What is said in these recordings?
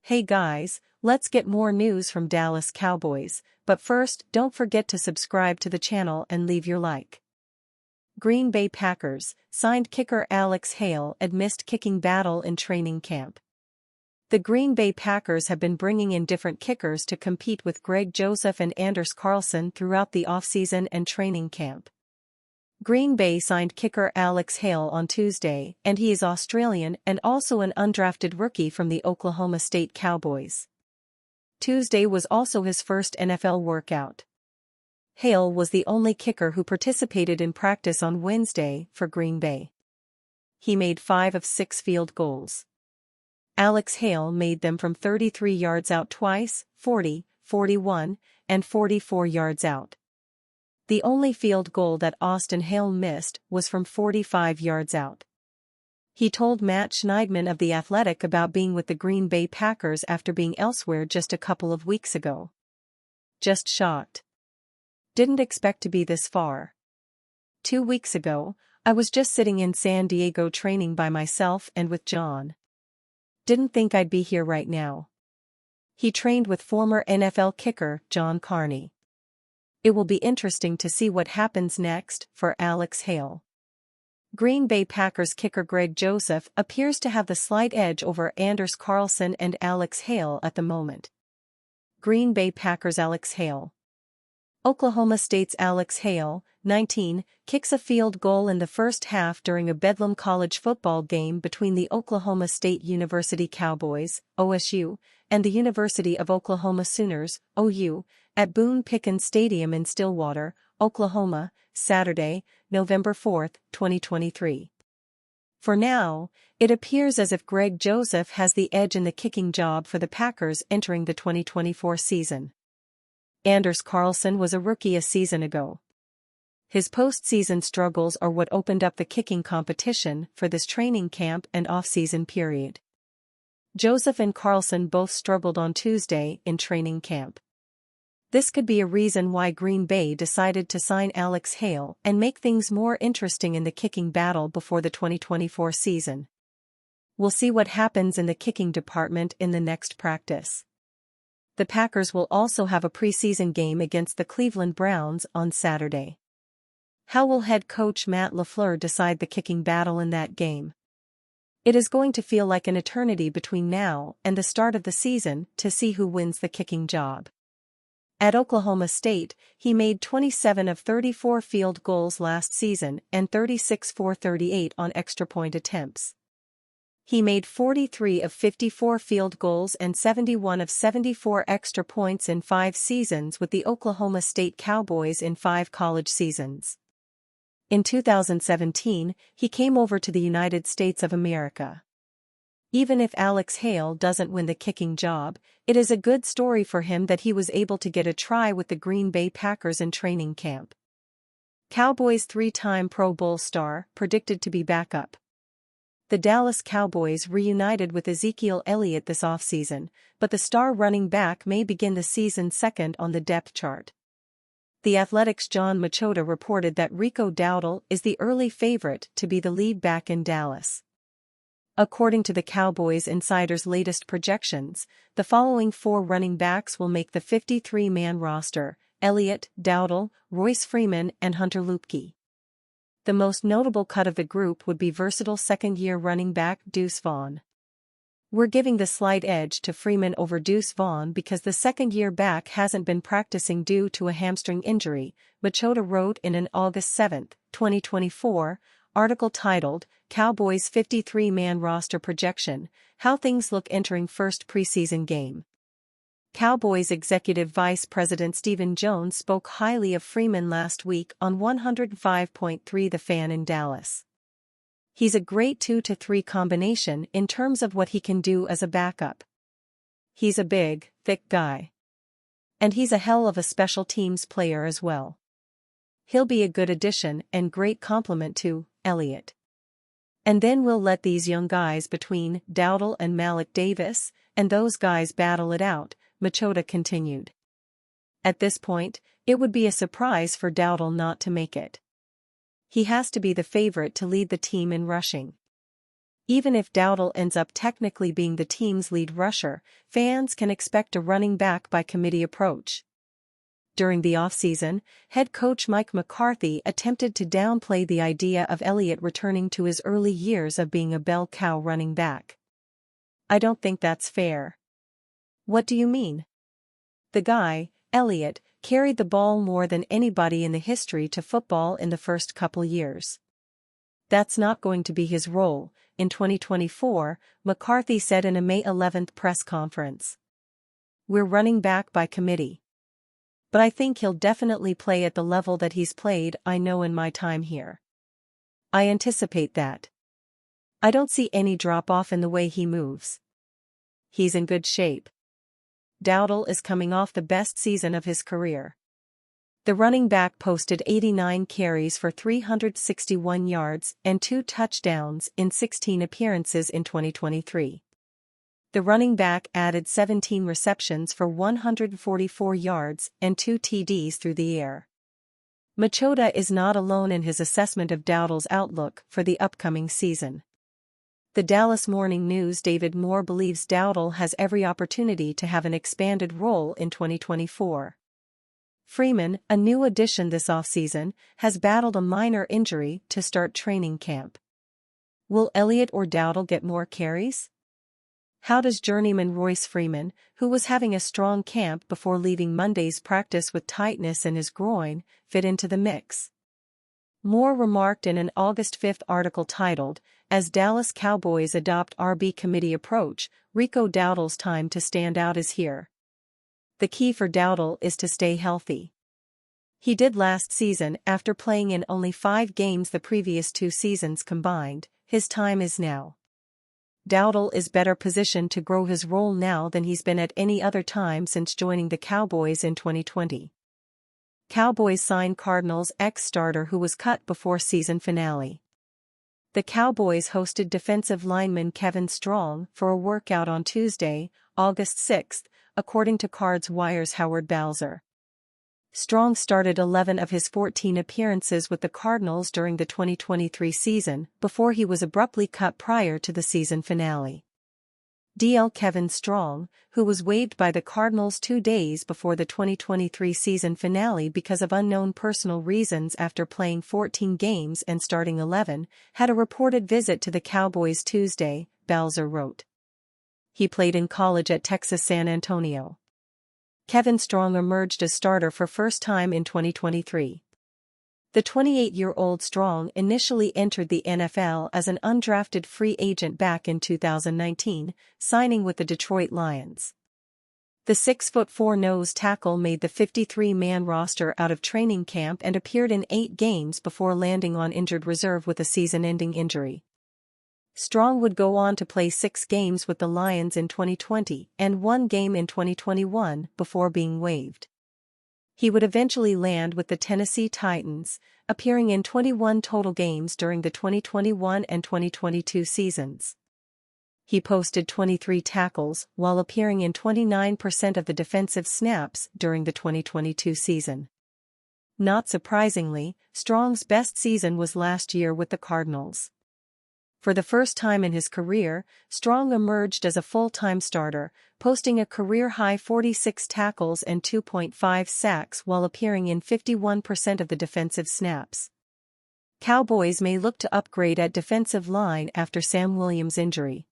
Hey guys, let's get more news from Dallas Cowboys, but first don't forget to subscribe to the channel and leave your like. Green Bay Packers signed kicker Alex Hale amid missed kicking battle in training camp. The Green Bay Packers have been bringing in different kickers to compete with Greg Joseph and Anders Carlson throughout the offseason and training camp. Green Bay signed kicker Alex Hale on Tuesday, and he is Australian and also an undrafted rookie from the Oklahoma State Cowboys. Tuesday was also his first NFL workout. Hale was the only kicker who participated in practice on Wednesday for Green Bay. He made 5 of 6 field goals. Alex Hale made them from 33 yards out twice, 40, 41, and 44 yards out. The only field goal that Austin Hale missed was from 45 yards out. He told Matt Schneidman of The Athletic about being with the Green Bay Packers after being elsewhere just a couple of weeks ago. Just shocked. Didn't expect to be this far. 2 weeks ago, I was just sitting in San Diego training by myself and with John. Didn't think I'd be here right now. He trained with former NFL kicker John Carney. It will be interesting to see what happens next for Alex Hale. Green Bay Packers kicker Greg Joseph appears to have the slight edge over Anders Carlson and Alex Hale at the moment. Green Bay Packers Alex Hale. Oklahoma State's Alex Hale, 19, kicks a field goal in the first half during a Bedlam college football game between the Oklahoma State University Cowboys, OSU, and the University of Oklahoma Sooners, OU, at Boone Pickens Stadium in Stillwater, Oklahoma, Saturday, November 4, 2023. For now, it appears as if Greg Joseph has the edge in the kicking job for the Packers entering the 2024 season. Anders Carlson was a rookie a season ago. His postseason struggles are what opened up the kicking competition for this training camp and off-season period. Joseph and Carlson both struggled on Tuesday in training camp. This could be a reason why Green Bay decided to sign Alex Hale and make things more interesting in the kicking battle before the 2024 season. We'll see what happens in the kicking department in the next practice. The Packers will also have a preseason game against the Cleveland Browns on Saturday. How will head coach Matt LaFleur decide the kicking battle in that game? It is going to feel like an eternity between now and the start of the season to see who wins the kicking job. At Oklahoma State, he made 27 of 34 field goals last season and 36 for 38 on extra point attempts. He made 43 of 54 field goals and 71 of 74 extra points in 5 seasons with the Oklahoma State Cowboys in 5 college seasons. In 2017, he came over to the United States of America. Even if Alex Hale doesn't win the kicking job, it is a good story for him that he was able to get a try with the Green Bay Packers in training camp. Cowboys 3-time Pro Bowl star predicted to be back up. The Dallas Cowboys reunited with Ezekiel Elliott this offseason, but the star running back may begin the season second on the depth chart. The Athletic's John Machota reported that Rico Dowdle is the early favorite to be the lead back in Dallas. According to the Cowboys Insider's latest projections, the following 4 running backs will make the 53-man roster: Elliott, Dowdle, Royce Freeman, and Hunter Luepke. The most notable cut of the group would be versatile second-year running back Deuce Vaughn. We're giving the slight edge to Freeman over Deuce Vaughn because the second-year back hasn't been practicing due to a hamstring injury, Machota wrote in an August 7, 2024, article titled, Cowboys 53-man roster projection, how things look entering first preseason game. Cowboys Executive Vice President Stephen Jones spoke highly of Freeman last week on 105.3 The Fan in Dallas. He's a great 2-to-3 combination in terms of what he can do as a backup. He's a big, thick guy. And he's a hell of a special teams player as well. He'll be a good addition and great complement to Elliott. And then we'll let these young guys between Dowdle and Malik Davis, and those guys battle it out, Machota continued. At this point, it would be a surprise for Dowdle not to make it. He has to be the favorite to lead the team in rushing. Even if Dowdle ends up technically being the team's lead rusher, fans can expect a running back by committee approach. During the offseason, head coach Mike McCarthy attempted to downplay the idea of Elliott returning to his early years of being a bell cow running back. "I don't think that's fair." "What do you mean?" "The guy, Elliott, carried the ball more than anybody in the history to football in the first couple years. That's not going to be his role in 2024, McCarthy said in a May 11 press conference. "We're running back by committee. But I think he'll definitely play at the level that he's played, I know, in my time here. I anticipate that. I don't see any drop-off in the way he moves. He's in good shape." Dowdle is coming off the best season of his career. The running back posted 89 carries for 361 yards and 2 touchdowns in 16 appearances in 2023. The running back added 17 receptions for 144 yards and 2 TDs through the air. Machota is not alone in his assessment of Dowdle's outlook for the upcoming season. The Dallas Morning News' David Moore believes Dowdle has every opportunity to have an expanded role in 2024. Freeman, a new addition this offseason, has battled a minor injury to start training camp. Will Elliott or Dowdle get more carries? How does journeyman Royce Freeman, who was having a strong camp before leaving Monday's practice with tightness in his groin, fit into the mix? Moore remarked in an August 5 article titled, "As Dallas Cowboys Adopt RB Committee Approach, Rico Dowdle's time to stand out is here. The key for Dowdle is to stay healthy. He did last season after playing in only 5 games the previous 2 seasons combined. His time is now. Dowdle is better positioned to grow his role now than he's been at any other time since joining the Cowboys in 2020. Cowboys sign Cardinals ex-starter who was cut before season finale. The Cowboys hosted defensive lineman Kevin Strong for a workout on Tuesday, August 6, according to Cards Wire's Howard Balzer. Strong started 11 of his 14 appearances with the Cardinals during the 2023 season before he was abruptly cut prior to the season finale. DL Kevin Strong, who was waived by the Cardinals 2 days before the 2023 season finale because of unknown personal reasons after playing 14 games and starting 11, had a reported visit to the Cowboys Tuesday, Balzer wrote. He played in college at Texas San Antonio. Kevin Strong emerged as starter for first time in 2023. The 28-year-old Strong initially entered the NFL as an undrafted free agent back in 2019, signing with the Detroit Lions. The 6'4" nose tackle made the 53-man roster out of training camp and appeared in 8 games before landing on injured reserve with a season-ending injury. Strong would go on to play 6 games with the Lions in 2020 and 1 game in 2021 before being waived. He would eventually land with the Tennessee Titans, appearing in 21 total games during the 2021 and 2022 seasons. He posted 23 tackles while appearing in 29% of the defensive snaps during the 2022 season. Not surprisingly, Strong's best season was last year with the Cardinals. For the first time in his career, Strong emerged as a full-time starter, posting a career-high 46 tackles and 2.5 sacks while appearing in 51% of the defensive snaps. Cowboys may look to upgrade at defensive line after Sam Williams' injury.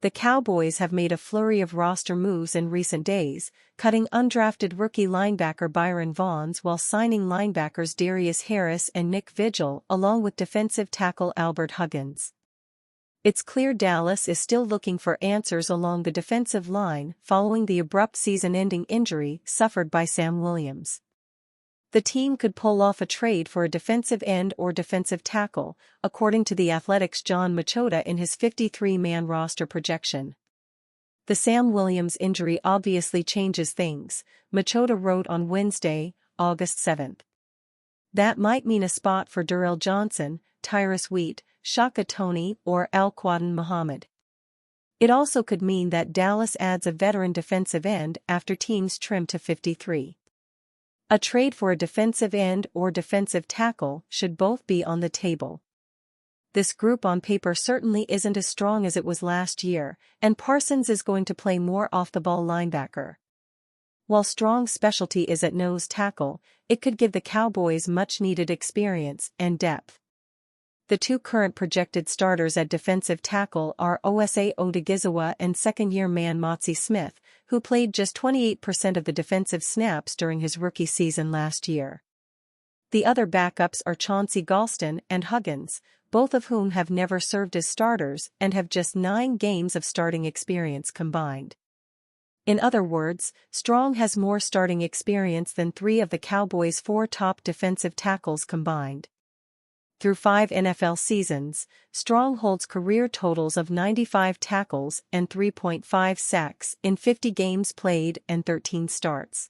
The Cowboys have made a flurry of roster moves in recent days, cutting undrafted rookie linebacker Byron Vaughns while signing linebackers Darius Harris and Nick Vigil along with defensive tackle Albert Huggins. It's clear Dallas is still looking for answers along the defensive line following the abrupt season-ending injury suffered by Sam Williams. The team could pull off a trade for a defensive end or defensive tackle, according to The Athletic's John Machota in his 53-man roster projection. The Sam Williams injury obviously changes things, Machota wrote on Wednesday, August 7. That might mean a spot for Darrell Johnson, Tyrus Wheat, Shaka Toney, or Al-Quadin Muhammad. It also could mean that Dallas adds a veteran defensive end after teams trim to 53. A trade for a defensive end or defensive tackle should both be on the table. this group on paper certainly isn't as strong as it was last year, and Parsons is going to play more off-the-ball linebacker. While Strong's specialty is at nose tackle, it could give the Cowboys much-needed experience and depth. The two current projected starters at defensive tackle are Osa Odigizua and second-year man Motzie Smith, who played just 28% of the defensive snaps during his rookie season last year. The other backups are Chauncey Golston and Huggins, both of whom have never served as starters and have just 9 games of starting experience combined. In other words, Strong has more starting experience than 3 of the Cowboys' 4 top defensive tackles combined. Through 5 NFL seasons, Strong holds career totals of 95 tackles and 3.5 sacks in 50 games played and 13 starts.